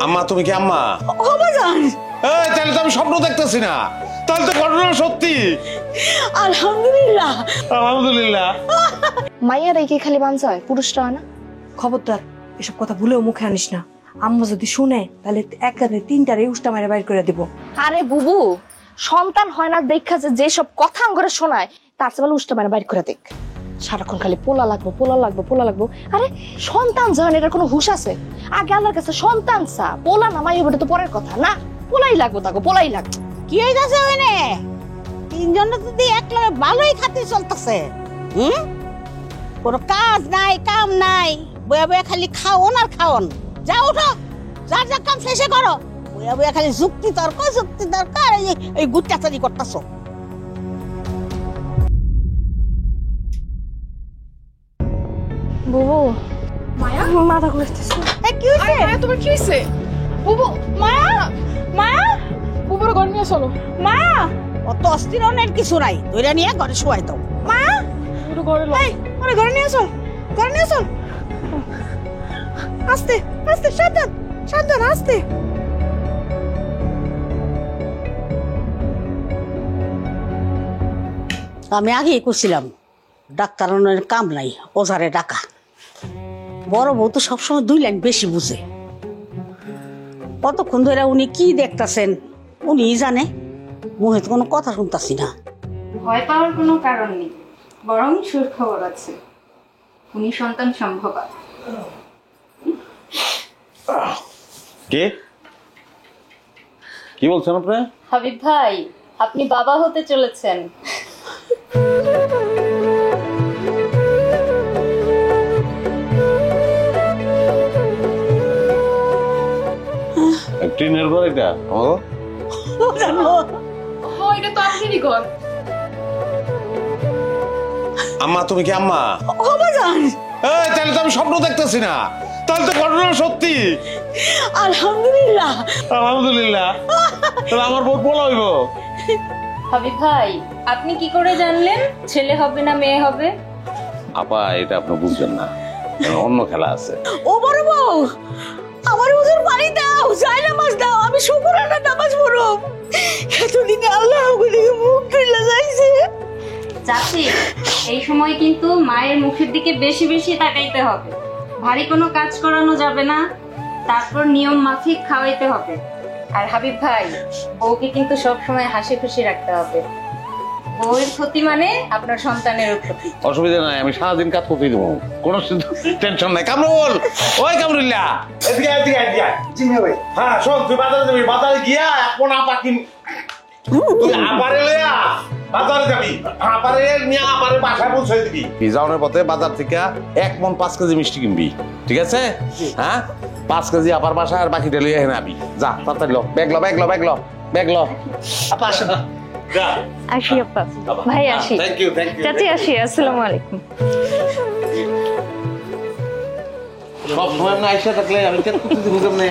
আম্মা তুমি কি আম্মা? ও বাজান, এই তাহলে তো আমি স্বপ্ন দেখতেছি না, তাহলে তো ঘটনা সত্যি। আলহামদুলিল্লাহ। আলহামদুলিল্লাহ। মাইয়ার এই কি খালি বাঞ্চায়, পুরুষরা হয় না? খবরদার এসব কথা ভুলেও মুখে আনিস না। আম্মা যদি শুনে তাহলে একসাথে তিনটারে উষ্টা মারে বাইর করে দিব। আরে বুবু, সন্তান হয় না দেখা যেসব কথা আঙ্গরে শোনায় তার চেয়ে ভালো উষ্টা মানে বাইর করে দেখ। সারাক্ষণ খালি পোলা লাগবো পোলা লাগবো পোলা লাগবো। আরে সন্তান যখন এটার কোনো হুঁশ আছে? আগে আল্লাহর কাছে সন্তান চা, পোলা নামাই হবে তো পরের কথা না। পোলাই লাগবো তাকে, পোলাই লাগবে। কি হইতাছে ওইনে? তিনজন যদি একলা ভালোই খাতে চলতেছে, কোনো কাজ নাই কাম নাই, বয়া বয়া খালি খাওন আর খাওন। যাও উঠো, যার যার কাম শেষে করো। বয়া বয়া খালি যুক্তি দরকার এই গুচ্চাচারি করতেছো। বুবু মায়া মাথা ঘুরতেছে। কি হইছে? মায়া তোমার কি হইছে? বুবু, মায়া মায়া, বুবুর ঘর নিয়ে চলো। মায়া, অত অস্থির হওয়ার কিছু নাই, ধইরা নিয়ে ঘরে শুয়াই দাও। মায়া, বুবুর ঘরে লও। আরে ঘরে নিয়ে চল, ঘরে নিয়ে চল। আস্তে আস্তে, সাবধান সাবধান, আস্তে। আমি আগেই করছিলাম ডাক্তারের কাম নাই, ওঝারে ডাকা। বড় বউ তো সবসময় 2 লাইন বেশি বুঝে। কতক্ষণ ধরে উনি কি দেখতাছেন উনি জানে, মুখে তো কোনো কথা শুনতাছি না। ভয় পাওয়ার কোনো কারণ নেই, বরং সুখবর আছে, উনি সন্তান সম্ভবা। কে কি বলছেন আপনি? হাবিব ভাই, আপনি বাবা হতে চলেছেন। টিনের ঘর এটা আমাগো? ও এটা তো আপনারই ঘর। আম্মা তুমি কি আম্মা? ও বাজান, এই তাহলে তো আমি স্বপ্ন দেখতেছি না, তাহলে তো ঘটনা সত্যি। আলহামদুলিল্লাহ। আলহামদুলিল্লাহ। তাহলে আমার বউ পোলা হইব। হাবিব ভাই, আপনি কি করে জানলেন ছেলে হবে না মেয়ে হবে? আপা এটা আপনি বুঝছেন না, অন্য খেলা আছে। ও বড় বউ, আমার হুজুর পানি দাও, যাই নামাজ দাও, আমি শুকরানার নামাজ পড়ব। এতদিনে আল্লাহ আমাকে মুখ তুলে যাইছে। চাচি, এই সময় কিন্তু মায়ের মুখের দিকে বেশি বেশি তাকাইতে হবে। ভারী কোনো কাজ করানো যাবে না, তারপর নিয়ম মাফিক খাওয়াইতে হবে। আর হাবিব ভাই, বউকে কিন্তু সব সময় হাসি খুশি রাখতে হবে। বউয়ের ক্ষতি মানে আপনার সন্তানেরও ক্ষতি। অসুবিধা নাই, আমি সারাদিন কাজ করতে দেবো, কোনো টেনশন নাই। কামরুল, ওই কামরুল্লাহ, এদিকে এদিকে এদিকে। জি ভাই। হ্যাঁ শোন, তুই বাজারে যাবি, বাজারে গিয়া এখন আপা কিন, তুই আপারে লইয়া বাজারে যাবি, আপারে নিয়ে আপারে বাসায় পৌঁছে দিবি। যাওয়ার পথে বাজার থেকে 1 মণ 5 কেজি মিষ্টি কিনবি, ঠিক আছে? হ্যাঁ 5 কেজি আপার বাসায়, আর বাকিটা লইয়া এনে আবি। যা তাড়াতাড়ি লো, ব্যাগ লো ব্যাগ লো ব্যাগ লো ব্যাগ লো। আপা আসে না, যা। আসি আপা, ভাই আসি। Thank you thank you. চাচি আসি, আসসালামু আলাইকুম। সব সময় না আইসা থাকলে আমি কেন করতে দিব কেমনে?